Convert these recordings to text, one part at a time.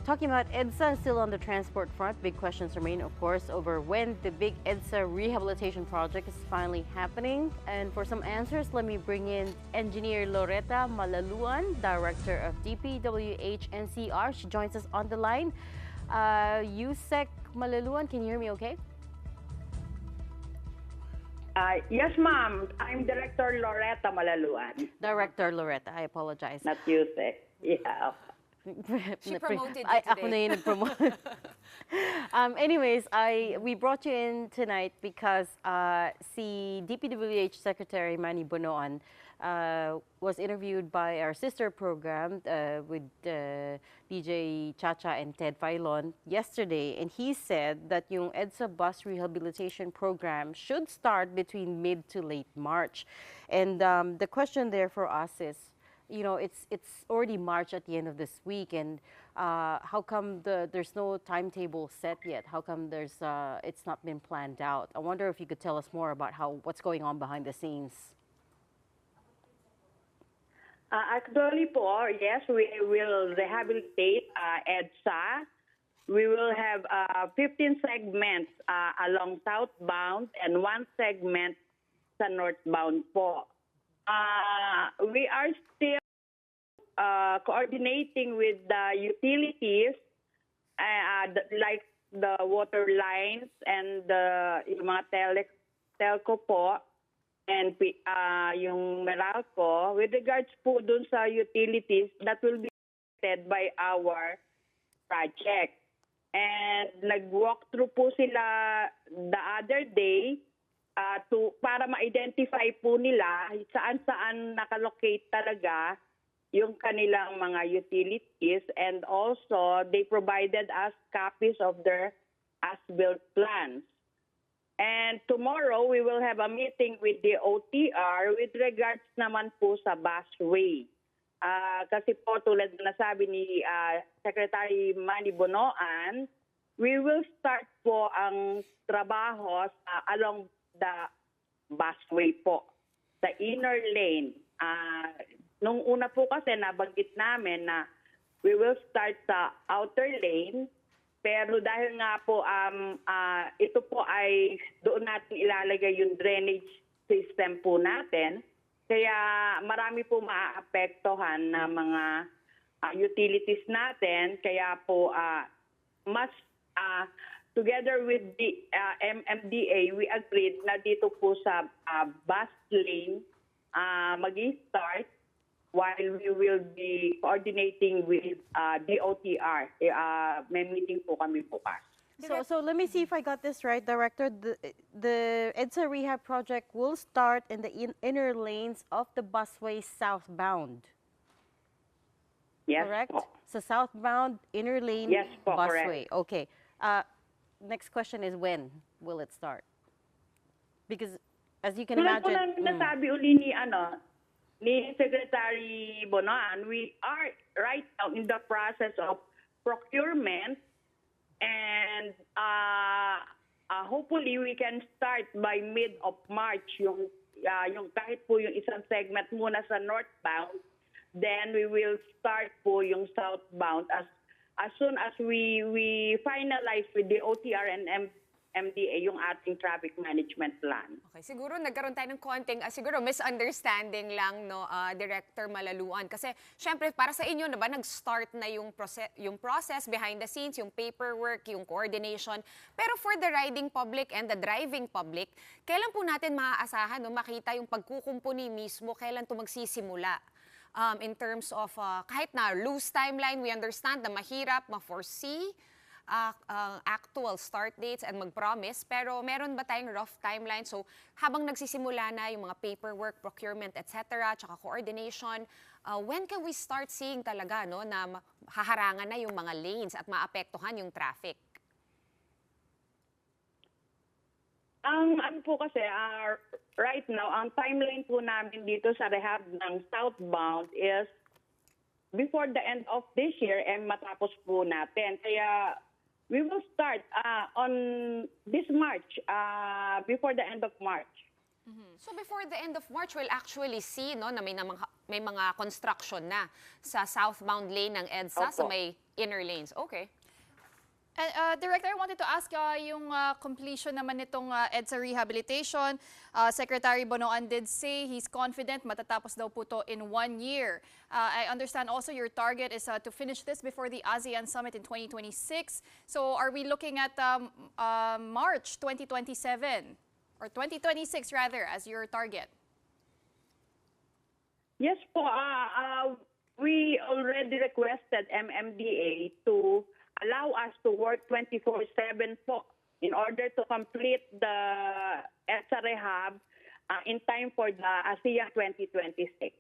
talking about EDSA, still on the transport front. Big questions remain, of course, over when the big EDSA rehabilitation project is finally happening. And for some answers, let me bring in Engineer Loreta Malaluan, Director of DPWH-NCR. She joins us on the line. Yusek Malaluan, can you hear me okay? Yes, ma'am. I'm Director Loreta Malaluan. Director Loreta, I apologize. Not Yusek. Yeah. She promoted you Ako na yung nag-promote. Anyways, we brought you in tonight because si DPWH Secretary Manny Bonoan was interviewed by our sister program with DJ Chacha and Ted Filon yesterday, and he said that yung EDSA bus rehabilitation program should start between mid to late March. And the question there for us is, you know, it's already March at the end of this week, and how come there's no timetable set yet? How come it's not been planned out? I wonder if you could tell us more about what's going on behind the scenes. Actually po, yes, we will rehabilitate EDSA. We will have 15 segments along southbound and 1 segment sa northbound po. We are still coordinating with the utilities, like the water lines and yung mga telco po, and yung Meralco. With regards po dun sa utilities, that will be affected by our project. And nag-walk through po sila the other day para ma-identify po nila saan-saan nakalocate talaga yung kanilang mga utilities, and also they provided us copies of their as-built plans. And tomorrow we will have a meeting with the OTR with regards naman po sa busway. Kasi po tulad na nasabi ni Secretary Manny Bonoan, we will start po ang trabaho along the busway po, sa inner lane. Nung una po kasi nabanggit namin na we will start sa outer lane, pero dahil nga po ito po ay doon natin ilalagay yung drainage system po natin, kaya marami po maaapektuhan na mga utilities natin, kaya po mas together with the MMDA, we agreed na dito po sa bus lane mag-start while we will be coordinating with DOTR. May meeting po kami bukas. So let me see if I got this right, Director. The EDSA rehab project will start in the inner lanes of the busway southbound. Yes, correct? po. So southbound, inner lane, yes, po, busway. Correct. Okay. Next question is, when will it start? Because as you can Tulad imagine, po nasabi uli ni Secretary Bonoan, we are right now in the process of procurement, and hopefully we can start by mid of March yung kahit po yung isang segment muna sa northbound, then we will start po yung southbound as soon as we finalize with the OTR and MMDA yung ating traffic management plan. Okay, siguro nagkaroon tayo ng konting siguro misunderstanding lang, no, Director Malaluan, kasi syempre para sa inyo na ba nag-start na yung process behind the scenes, yung paperwork, yung coordination, pero for the riding public and the driving public, kailan po natin maaasahan, no, makita yung pagkukumpuni mismo, kailan ito magsisimula? In terms of kahit na loose timeline, we understand na mahirap ma-foresee actual start dates and mag-promise, pero meron ba tayong rough timeline? So habang nagsisimula na yung mga paperwork, procurement, etc., tsaka coordination, when can we start seeing talaga, no, na haharangan na yung mga lanes at maapektuhan yung traffic? Ang po kasi, right now, ang timeline po namin dito sa rehab ng southbound is before the end of this year, matapos po natin. Kaya we will start on this March, before the end of March. So before the end of March, we'll actually see no, na may mga construction na sa southbound lane ng EDSA sa Opo. may inner lanes. Okay. And, Director, I wanted to ask yung completion naman nitong EDSA rehabilitation. Secretary Bonoan did say he's confident matatapos daw po to in 1 year. I understand also your target is to finish this before the ASEAN Summit in 2026. So are we looking at March 2027 or 2026 rather as your target? Yes po, we already requested MMDA to allow us to work 24/7 po in order to complete the EDSA rehab in time for the ASEAN 2026.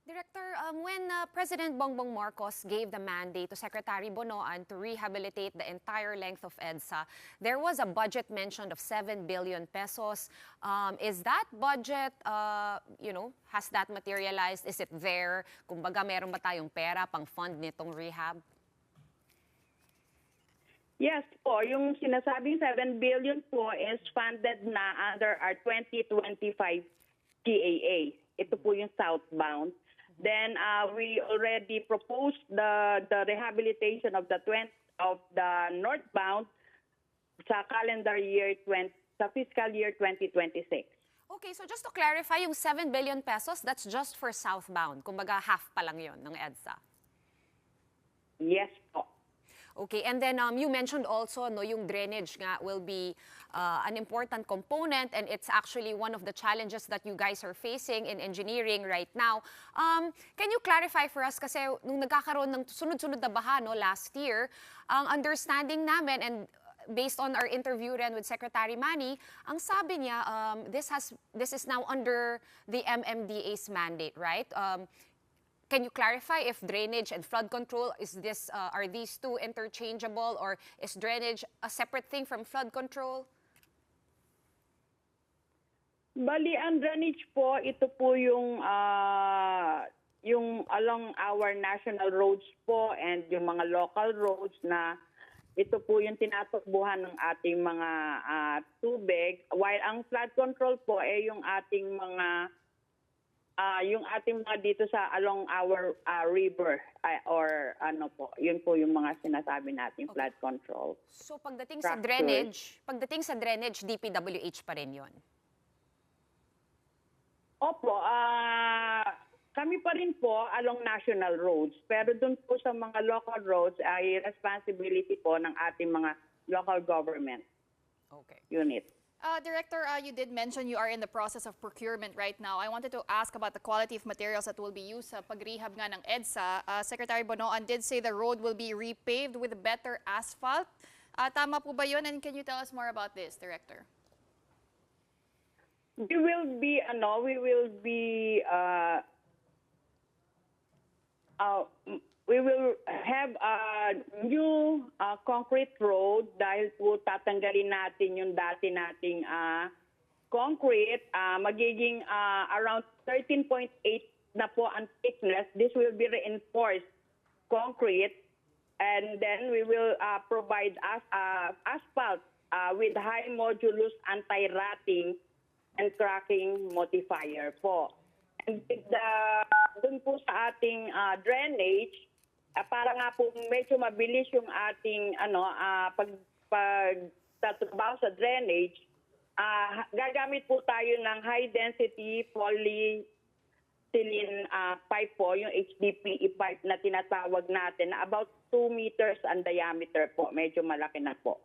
Director, when President Bongbong Marcos gave the mandate to Secretary Bonoan to rehabilitate the entire length of EDSA, there was a budget mentioned of 7 billion pesos. Is that budget, has that materialized? Is it there? Kumbaga, meron ba tayong pera pang fund nitong rehab? Yes po, yung sinasabing 7 billion po is funded na under our 2025 GAA. Ito po yung southbound. Then we already proposed the rehabilitation of the northbound sa calendar year sa fiscal year 2026. Okay, so just to clarify, yung 7 billion pesos, that's just for southbound. Kumbaga, half pa lang yon ng EDSA. Yes po. Okay, and then you mentioned also no, yung drainage nga will be an important component, and it's actually one of the challenges that you guys are facing in engineering right now. Can you clarify for us, kasi nung nagkakaroon ng sunod-sunod na baha no, last year, ang understanding namin, and based on our interview rin with Secretary Manny, ang sabi niya, this is now under the MMDA's mandate, right? Can you clarify if drainage and flood control, are these two interchangeable, or is drainage a separate thing from flood control? Bali, ang drainage po, ito po yung along our national roads po and yung mga local roads na ito po yung tinatakbuhan ng ating mga tubig. While ang flood control po ay yung ating mga dito sa along our river or ano po, yun po yung mga sinasabi natin flood control. So pagdating sa drainage, DPWH pa rin yun. Opo, kami pa rin po along national roads, pero dun po sa mga local roads ay responsibility po ng ating mga local government unit. Director, you did mention you are in the process of procurement right now. I wanted to ask about the quality of materials that will be used sa pag-rehab nga ng EDSA. Secretary Bonoan did say the road will be repaved with better asphalt. Tama po ba yun? And can you tell us more about this, Director? We will have a new concrete road dahil po tatanggalin natin yung dati nating concrete. Magiging around 13.8 na po ang thickness. This will be reinforced concrete, and then we will provide asphalt with high modulus anti-rotting and cracking modifier po. And dun po sa ating drainage, para nga po medyo mabilis yung ating pagtatrabaho sa drainage, gagamit po tayo ng high density polyethylene pipe po, yung HDPE pipe na tinatawag natin, na about 2 meters ang diameter po. Medyo malaki na po.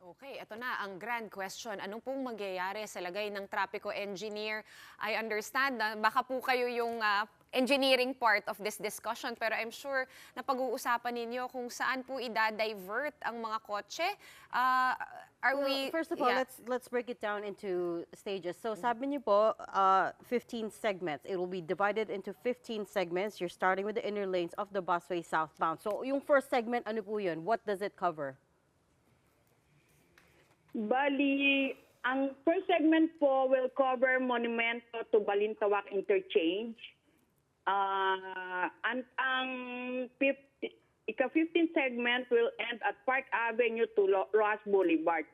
Okay, ito na ang grand question. Anong pong mangyayari sa lagay ng trapiko engineer? I understand na baka po kayo yung engineering part of this discussion, pero I'm sure na pag-uusapan ninyo kung saan po i-divert ang mga kotse. First of all, let's break it down into stages. So sabi niyo po, 15 segments. It will be divided into 15 segments. You're starting with the inner lanes of the busway southbound. So yung first segment, ano po yun? What does it cover? Bali, ang first segment po will cover Monumento to Balintawak Interchange. And ang 15th segment will end at Park Avenue to Roas Boulevard.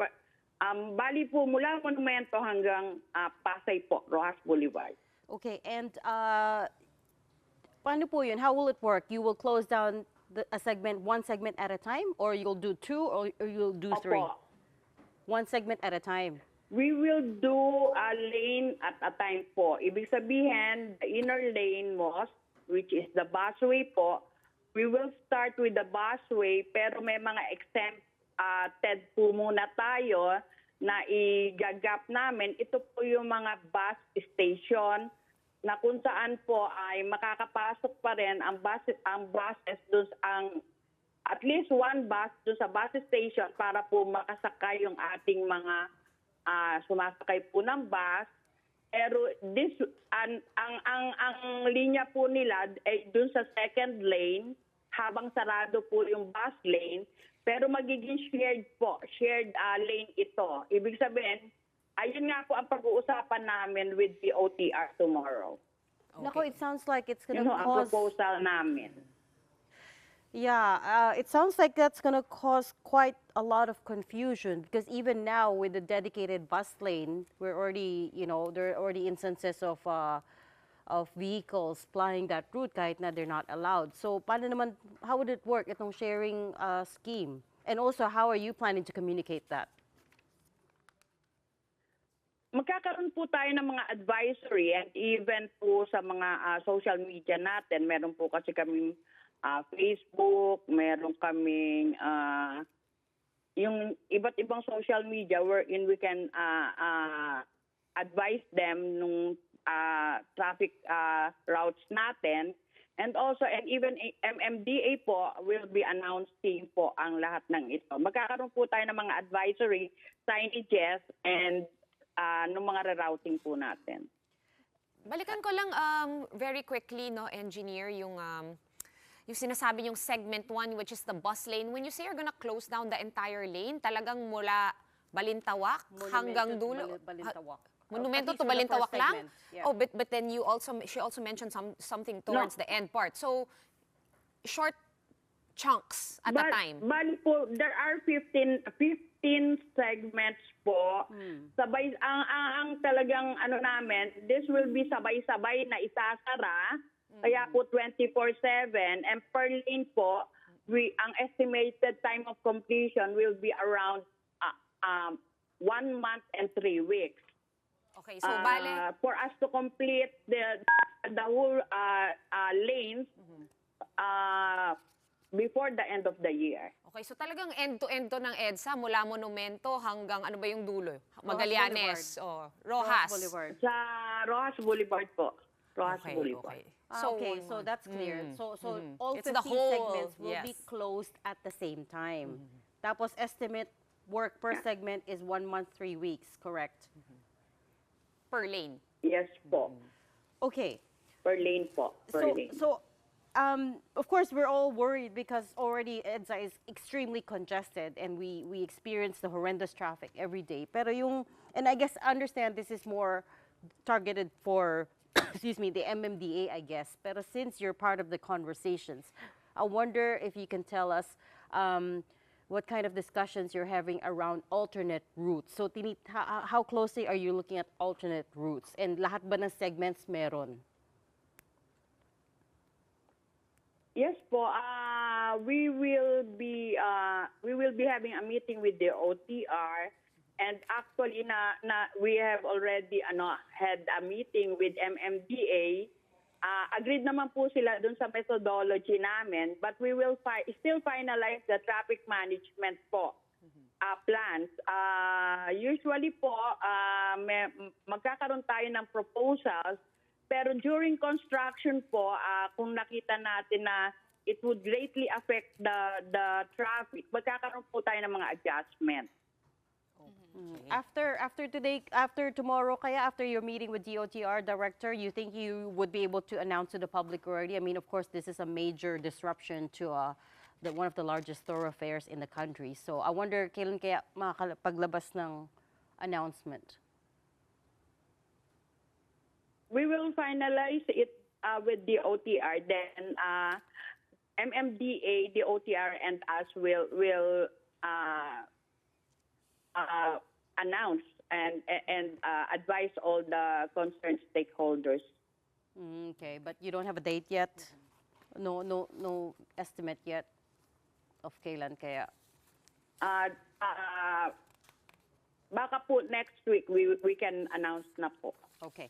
Bali po mula Monumento hanggang Pasay po, Rojas Boulevard. Okay, and paano po yun? How will it work? You will close down one segment at a time, or you'll do two, or you'll do three? Opo. One segment at a time. We will do a lane at a time po. Ibig sabihin, the inner lane most, which is the busway po, we will start with the busway, pero may mga exempted po muna tayo na i-gagap namin. Ito po yung mga bus station na kung saan po ay makakapasok pa rin ang buses doon at least one bus doon sa bus station para po makasakay yung ating mga sumasakay po ng bus. Pero ang linya po nila ay doon sa second lane habang sarado po yung bus lane, pero magiging shared lane ito. Ibig sabihin, ayun nga po ang pag-uusapan namin with the OTR tomorrow. Okay. Nako, it sounds like it's gonna Yun ang cause... proposal namin. Yeah, it sounds like that's going to cause quite a lot of confusion, because even now with the dedicated bus lane, we're already, there are already instances of vehicles plying that route kahit na they're not allowed. So, how would it work itong sharing scheme? And also, how are you planning to communicate that? Magkakaroon po tayo ng mga advisory and even po sa mga social media natin. Meron po kasi kaming Facebook, meron kaming yung iba't ibang social media wherein we can advise them nung traffic routes natin. And also, and even MMDA po will be announcing po ang lahat ng ito. Magkakaroon po tayo ng mga advisory, signages, and ng mga rerouting po natin. Balikan ko lang very quickly, no, engineer, yung sinasabi yung segment 1, which is the bus lane. When you say you're gonna close down the entire lane, talagang mula Balintawak hanggang dulo? Balintawak. Monumento At least to for the Balintawak first lang? segment, yeah. Oh, but then she also mentioned something towards the end part. So, short chunks at a time. Bali po, there are 15 segments po. Sabay, ang talagang namin, this will be sabay-sabay na isasara. Kaya po 24/7, and per lane po, ang estimated time of completion will be around 1 month and 3 weeks. Okay, so bale... For us to complete the whole lanes before the end of the year. Okay, so talagang end-to-end to ng EDSA, mula Monumento hanggang ano ba yung dulo? Magallanes o Rojas? Boulevard. Sa Rojas Boulevard po. Rojas Okay, Boulevard. okay. So that's clear. So all It's 15 the whole, segments will be yes. closed at the same time. Tapos estimate work per segment is 1 month, 3 weeks, correct? Per lane. Yes po. Okay. Per lane po. Per lane. Of course, we're all worried because already EDSA is extremely congested, and we experience the horrendous traffic every day. Pero and I guess understand this is more targeted for, excuse me, the MMDA, I guess. Pero since you're part of the conversations, I wonder if you can tell us what kind of discussions you're having around alternate routes. So, how closely are you looking at alternate routes? And lahat ba ng segments meron? Yes po. We will be having a meeting with the OTR, and actually we have already had a meeting with MMDA. Agreed naman po sila dun sa methodology namin, but we will still finalize the traffic management po plans. Usually po, magkakaroon tayo ng proposals, pero during construction po, kung nakita natin na it would greatly affect the traffic, magkakaroon po tayo ng mga adjustment. After tomorrow, after your meeting with DOTR Director, you think you would be able to announce to the public already? I mean, of course, this is a major disruption to one of the largest thoroughfares in the country. So I wonder, kailan kaya makapaglabas ng announcement? We will finalize it with the OTR. Then MMDA, the OTR, and us will announce and advise all the concerned stakeholders. Okay, but you don't have a date yet? No estimate yet of kailan kaya? Baka po next week we can announce na po. Okay,